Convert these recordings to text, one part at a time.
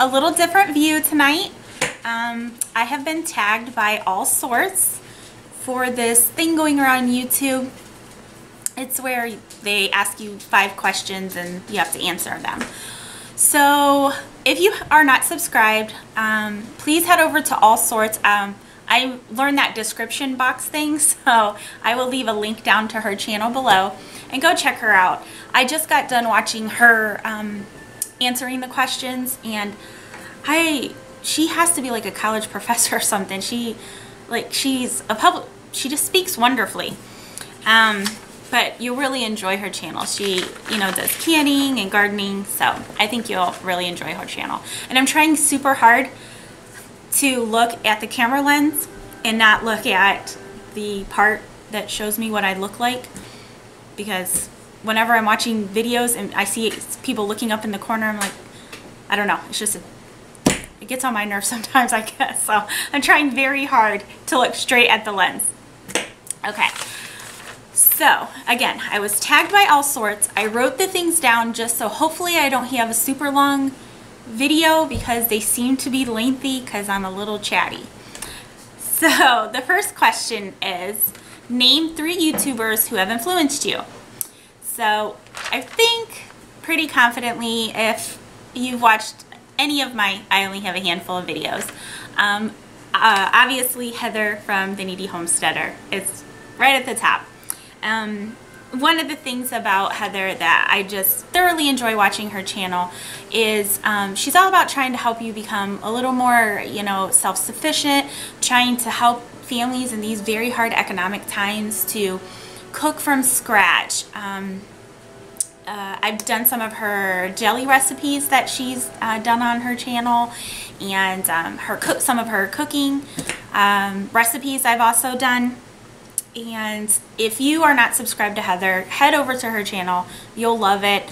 a little different view tonight. I have been tagged by All Sorts for this thing going around YouTube. It's where they ask you 5 questions and you have to answer them. So if you are not subscribed, please head over to All Sorts. I learned that description box thing, so I will leave a link down to her channel below and go check her out. I just got done watching her answering the questions, and she has to be like a college professor or something. She's she just speaks wonderfully. But you'll really enjoy her channel. She, does canning and gardening, so I think you'll really enjoy her channel. And I'm trying super hard to look at the camera lens and not look at the part that shows me what I look like, because whenever I'm watching videos and I see people looking up in the corner, I'm like, I don't know, it's just it gets on my nerves sometimes, I guess. So I'm trying very hard to look straight at the lens. Okay, so again, I was tagged by All Sorts. I wrote the things down just so hopefully I don't have a super long video, because they seem to be lengthy because I'm a little chatty. So the first question is, name 3 YouTubers who have influenced you. So I think pretty confidently, if you've watched any of my, I only have a handful of videos, obviously Heather from the Kneady Homesteader is right at the top. One of the things about Heather that I just thoroughly enjoy watching her channel is she's all about trying to help you become a little more, self-sufficient, trying to help families in these very hard economic times to cook from scratch. I've done some of her jelly recipes that she's done on her channel, and some of her cooking recipes I've also done. And if you are not subscribed to Heather, head over to her channel. You'll love it.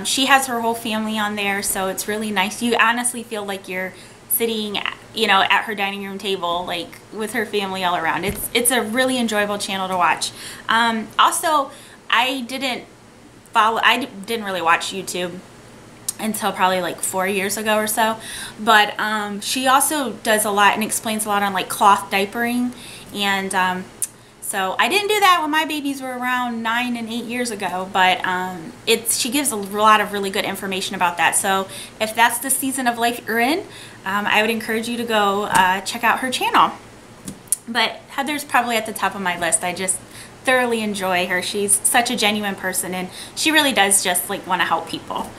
She has her whole family on there, so it's really nice. You honestly feel like you're sitting, at her dining room table, like with her family all around. It's a really enjoyable channel to watch. Also, I didn't really watch YouTube until probably like 4 years ago or so. But she also does a lot and explains a lot on like cloth diapering, and so I didn't do that when my babies were around 9 and 8 years ago, but she gives a lot of really good information about that. So if that's the season of life you're in, I would encourage you to go check out her channel. But Heather's probably at the top of my list. I just thoroughly enjoy her. She's such a genuine person, and she really does just like want to help people.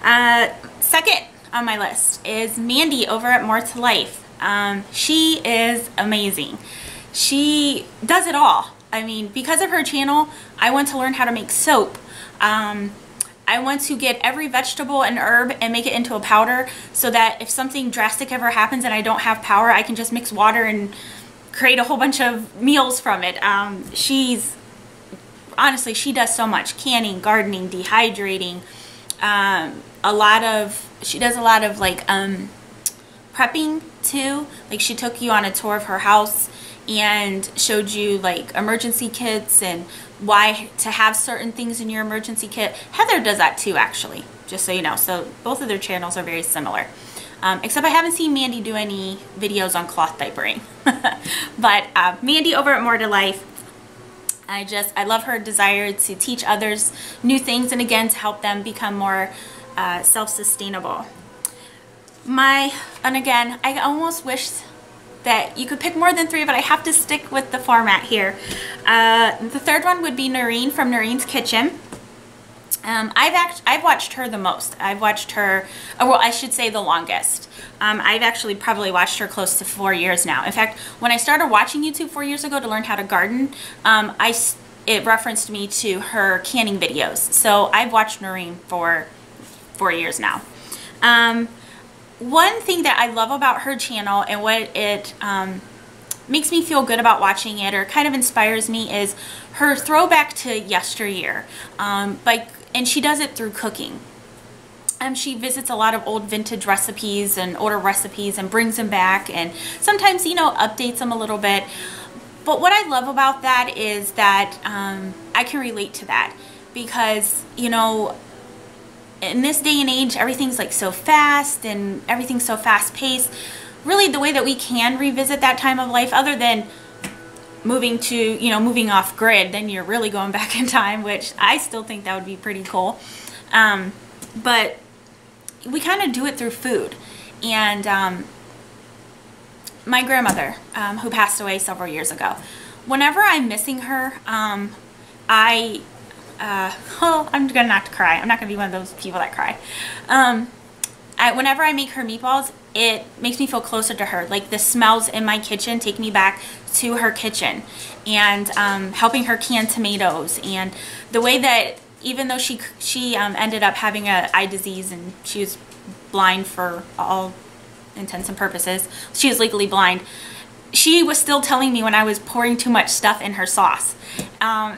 Second on my list is Mandy over at More to Life. She is amazing. She does it all. I mean, because of her channel, I went to learn how to make soap. I want to get every vegetable and herb and make it into a powder, so that if something drastic ever happens and I don't have power, I can just mix water and create a whole bunch of meals from it. Honestly, she does so much: canning, gardening, dehydrating, she does a lot of like prepping too. Like, she took you on a tour of her house and showed you like emergency kits and why to have certain things in your emergency kit. Heather does that too, actually, just so you know. So both of their channels are very similar, except I haven't seen Mandy do any videos on cloth diapering. But Mandy over at More to Life, I love her desire to teach others new things, and again, to help them become more self-sustainable. And again, I almost wish that you could pick more than 3, but I have to stick with the format here. The third one would be Noreen from Noreen's Kitchen. I've watched her the most. I've watched her, well, I should say the longest. I've actually probably watched her close to 4 years now. In fact, when I started watching YouTube 4 years ago to learn how to garden, it referenced me to her canning videos. So I've watched Noreen for 4 years now. One thing that I love about her channel, and what it makes me feel good about watching it, or kind of inspires me, is her throwback to yesteryear. And she does it through cooking. She visits a lot of old vintage recipes and older recipes and brings them back, and sometimes, updates them a little bit. But what I love about that is that I can relate to that, because, in this day and age, everything's like so fast and everything's so fast paced. Really, the way that we can revisit that time of life, other than moving to, you know, moving off grid, then you're really going back in time, which I still think that would be pretty cool. But we kind of do it through food. And my grandmother, who passed away several years ago, whenever I'm missing her, oh, I'm gonna not to cry. I'm not gonna be one of those people that cry. Whenever I make her meatballs, it makes me feel closer to her. Like the smells in my kitchen take me back to her kitchen, and helping her can tomatoes, and the way that, even though she ended up having a eye disease and she was blind for all intents and purposes, she was legally blind, she was still telling me when I was pouring too much stuff in her sauce.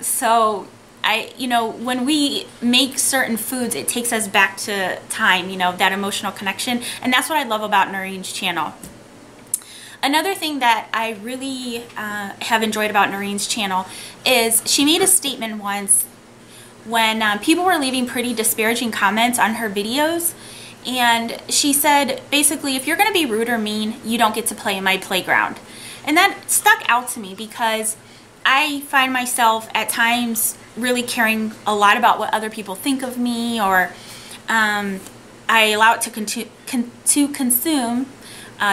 So you know, when we make certain foods, it takes us back to time, you know, that emotional connection. And that's what I love about Noreen's channel. Another thing that I really have enjoyed about Noreen's channel is she made a statement once when people were leaving pretty disparaging comments on her videos. And she said, basically, if you're going to be rude or mean, you don't get to play in my playground. And that stuck out to me because I find myself at times really caring a lot about what other people think of me, or I allow it to consume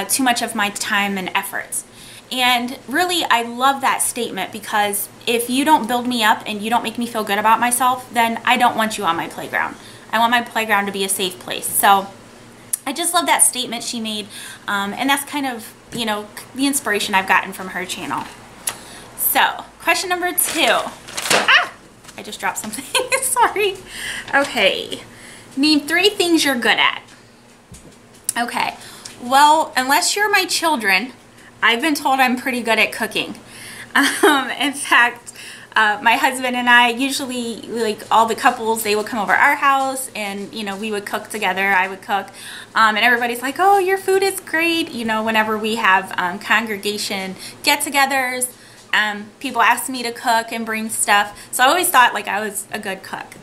too much of my time and efforts. And really, I love that statement, because if you don't build me up and you don't make me feel good about myself, then I don't want you on my playground. I want my playground to be a safe place. So I just love that statement she made, and that's kind of, you know, the inspiration I've gotten from her channel. So, question number 2. Ah! I just dropped something. Sorry. Okay. Name 3 things you're good at. Okay. Well, unless you're my children, I've been told I'm pretty good at cooking. In fact, my husband and I usually, like all the couples, they would come over our house and, you know, we would cook together. I would cook. And everybody's like, oh, your food is great. You know, whenever we have congregation get-togethers, people ask me to cook and bring stuff. So I always thought like I was a good cook.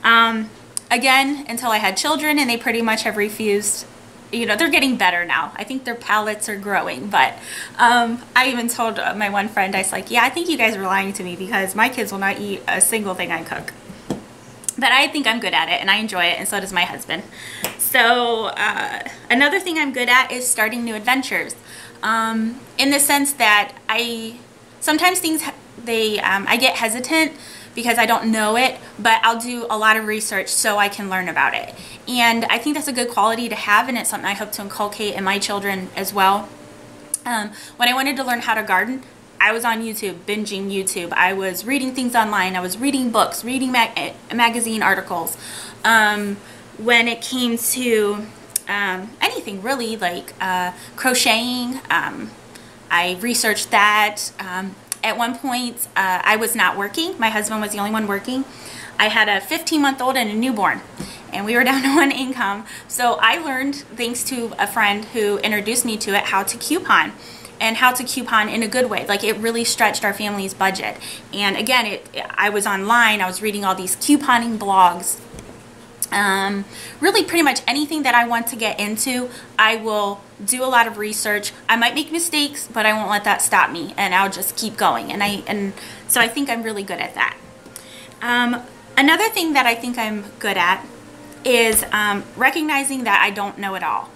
Again, until I had children, and they pretty much have refused. You know, they're getting better now. I think their palates are growing, but I even told my one friend, I was like, yeah, I think you guys are lying to me, because my kids will not eat a single thing I cook. But I think I'm good at it, and I enjoy it, and so does my husband. So another thing I'm good at is starting new adventures, in the sense that sometimes things, I get hesitant because I don't know it, but I'll do a lot of research so I can learn about it. And I think that's a good quality to have, and it's something I hope to inculcate in my children as well. When I wanted to learn how to garden, I was on YouTube, binging YouTube. I was reading things online. I was reading books, reading magazine articles. When it came to anything really, like crocheting, I researched that. At one point, I was not working. My husband was the only one working. I had a 15-month-old and a newborn, and we were down to one income. So I learned, thanks to a friend who introduced me to it, how to coupon, and how to coupon in a good way. Like, it really stretched our family's budget. And again, I was online. I was reading all these couponing blogs. Really pretty much anything that I want to get into, I will do a lot of research. I might make mistakes, but I won't let that stop me, and I'll just keep going. And so I think I'm really good at that. Another thing that I think I'm good at is recognizing that I don't know it all.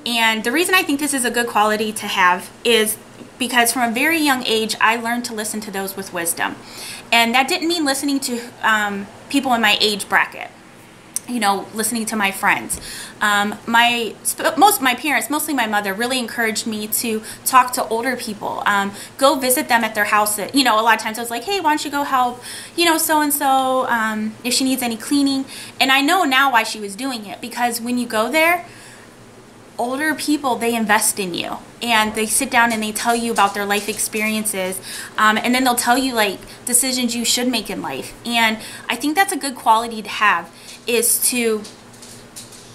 And the reason I think this is a good quality to have is because from a very young age, I learned to listen to those with wisdom. And that didn't mean listening to people in my age bracket. You know, listening to my friends. My parents, mostly my mother, really encouraged me to talk to older people, go visit them at their house. You know, a lot of times I was like, hey, why don't you go help, you know, so-and-so, if she needs any cleaning. And I know now why she was doing it, because when you go there, older people, they invest in you, and they sit down and they tell you about their life experiences, and then they'll tell you like decisions you should make in life. And I think that's a good quality to have, is to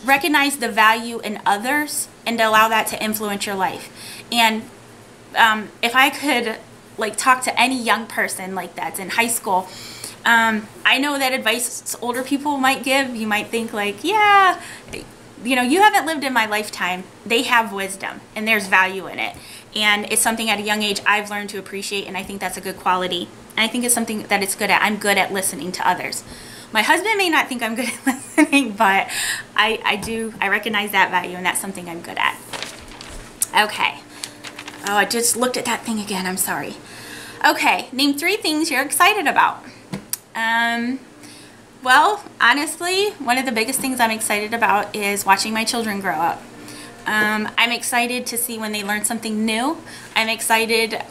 recognize the value in others and to allow that to influence your life. And if I could like talk to any young person like that's in high school, I know that advice older people might give, you might think like, yeah, you know, you haven't lived in my lifetime. They have wisdom and there's value in it. And it's something at a young age I've learned to appreciate, and I think that's a good quality. And I think it's something that it's good at. I'm good at listening to others. My husband may not think I'm good at listening, but I recognize that value, and that's something I'm good at. Okay. Oh, I just looked at that thing again. I'm sorry. Okay, name 3 things you're excited about. Well, honestly, one of the biggest things I'm excited about is watching my children grow up. I'm excited to see when they learn something new. I'm excited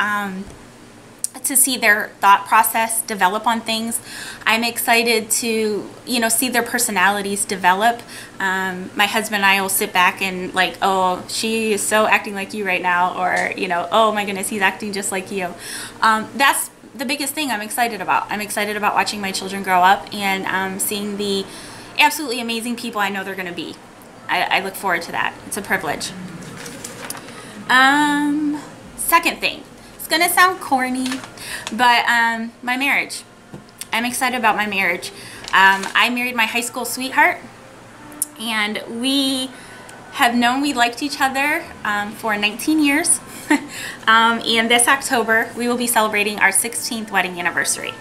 to see their thought process develop on things. I'm excited to, you know, see their personalities develop. My husband and I will sit back and like, oh, she is so acting like you right now, or, you know, oh my goodness, he's acting just like you. That's the biggest thing I'm excited about. I'm excited about watching my children grow up and seeing the absolutely amazing people I know they're going to be. I look forward to that. It's a privilege. Second thing, it's gonna sound corny, but my marriage. I'm excited about my marriage. I married my high school sweetheart, and we have known we liked each other for 19 years. And this October, we will be celebrating our 16th wedding anniversary.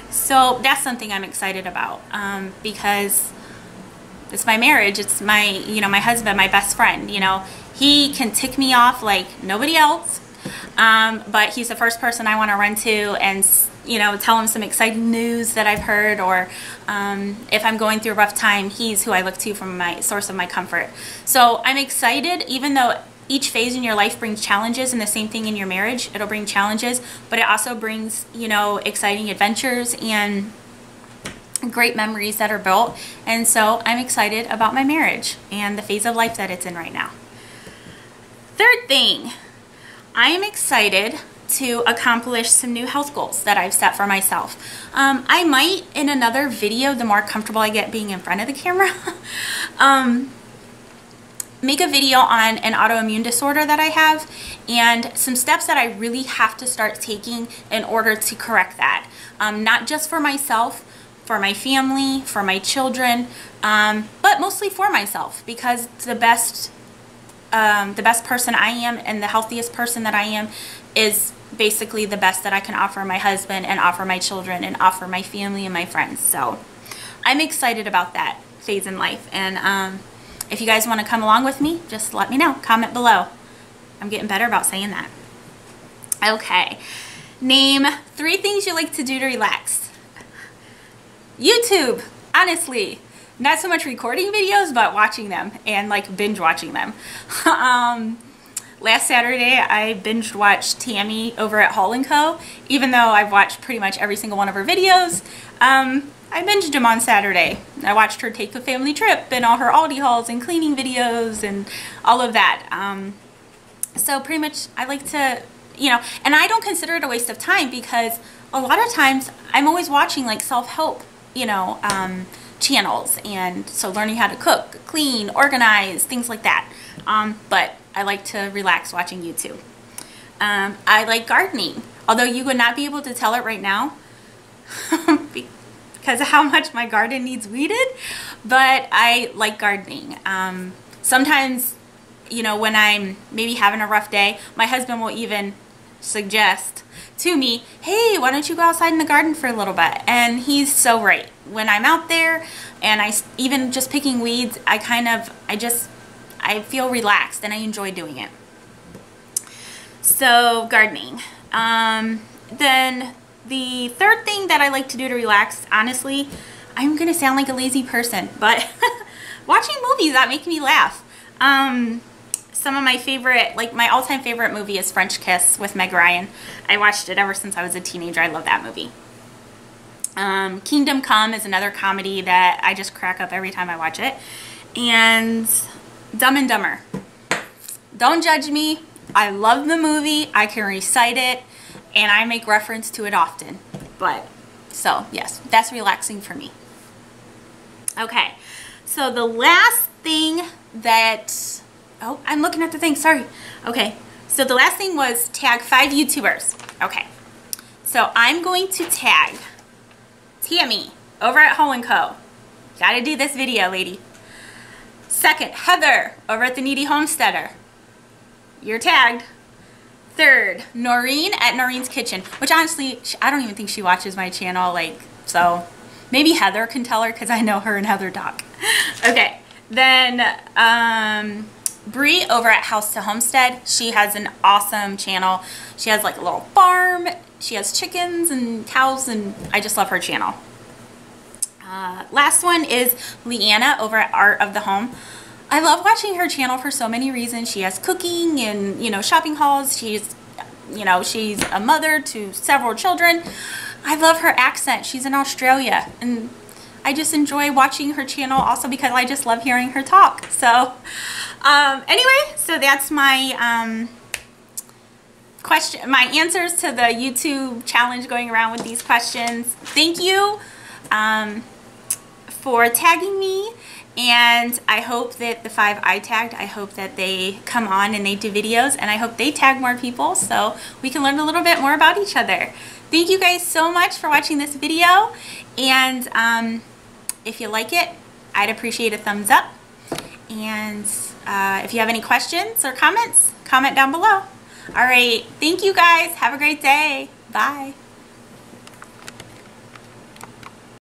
So that's something I'm excited about because it's my marriage. It's my, you know, my husband, my best friend. You know, he can tick me off like nobody else, but he's the first person I want to run to and, you know, tell him some exciting news that I've heard, or if I'm going through a rough time, he's who I look to from my source of my comfort. So I'm excited, even though each phase in your life brings challenges, and the same thing in your marriage, it'll bring challenges, but it also brings, you know, exciting adventures and great memories that are built. And so I'm excited about my marriage and the phase of life that it's in right now. Third thing, I am excited to accomplish some new health goals that I've set for myself. I might, in another video, the more comfortable I get being in front of the camera, make a video on an autoimmune disorder that I have and some steps that I really have to start taking in order to correct that. Not just for myself, for my family, for my children, but mostly for myself, because the best person I am and the healthiest person that I am is basically the best that I can offer my husband and offer my children and offer my family and my friends. So I'm excited about that phase in life. And if you guys want to come along with me, just let me know. Comment below. I'm getting better about saying that. Okay. Name 3 things you like to do to relax. YouTube, honestly. Not so much recording videos, but watching them and like binge watching them. Last Saturday, I binge watched Tammy over at HaulandCo. Even though I've watched pretty much every single one of her videos, I binged them on Saturday. I watched her take a family trip and all her Aldi hauls and cleaning videos and all of that. So pretty much I like to, you know, and I don't consider it a waste of time because a lot of times I'm always watching like self-help, you know, channels, and so learning how to cook, clean, organize, things like that. But I like to relax watching YouTube. I like gardening, although you would not be able to tell it right now because of how much my garden needs weeded, but I like gardening. Sometimes, you know, when I'm maybe having a rough day, my husband will even suggest to me, hey, why don't you go outside in the garden for a little bit? And he's so right. When I'm out there and even just picking weeds, I feel relaxed and I enjoy doing it. So gardening. Then the third thing that I like to do to relax, honestly, I'm gonna sound like a lazy person, but watching movies that make me laugh. Some of my favorite, like my all-time favorite movie is French Kiss with Meg Ryan. I watched it ever since I was a teenager. I love that movie. Kingdom Come is another comedy that I just crack up every time I watch it. And Dumb and Dumber. Don't judge me. I love the movie. I can recite it, and I make reference to it often. But, so, yes, that's relaxing for me. Okay, so the last thing that... Oh, I'm looking at the thing, sorry. Okay, so the last thing was tag 5 YouTubers. Okay, so I'm going to tag Tammy over at HaulandCo. Gotta do this video, lady. Second, Heather over at the Kneady Homesteader. You're tagged. Third, Noreen at Noreen's Kitchen, which honestly, I don't even think she watches my channel, like, so maybe Heather can tell her because I know her and Heather talk. Okay, then Bree over at To Homestead. She has an awesome channel. She has like a little farm. She has chickens and cows, and I just love her channel. Last one is Leanna over at Art of the Home. I love watching her channel for so many reasons. She has cooking and, you know, shopping hauls. She's, you know, she's a mother to several children. I love her accent. She's in Australia, and I just enjoy watching her channel also because I just love hearing her talk. So anyway, so that's my my answers to the YouTube challenge going around with these questions. Thank you for tagging me, and I hope that the 5 I tagged, I hope that they come on and they do videos, and I hope they tag more people so we can learn a little bit more about each other. Thank you guys so much for watching this video, and if you like it, I'd appreciate a thumbs up, and if you have any questions or comments, comment down below. All right, thank you guys. Have a great day. Bye.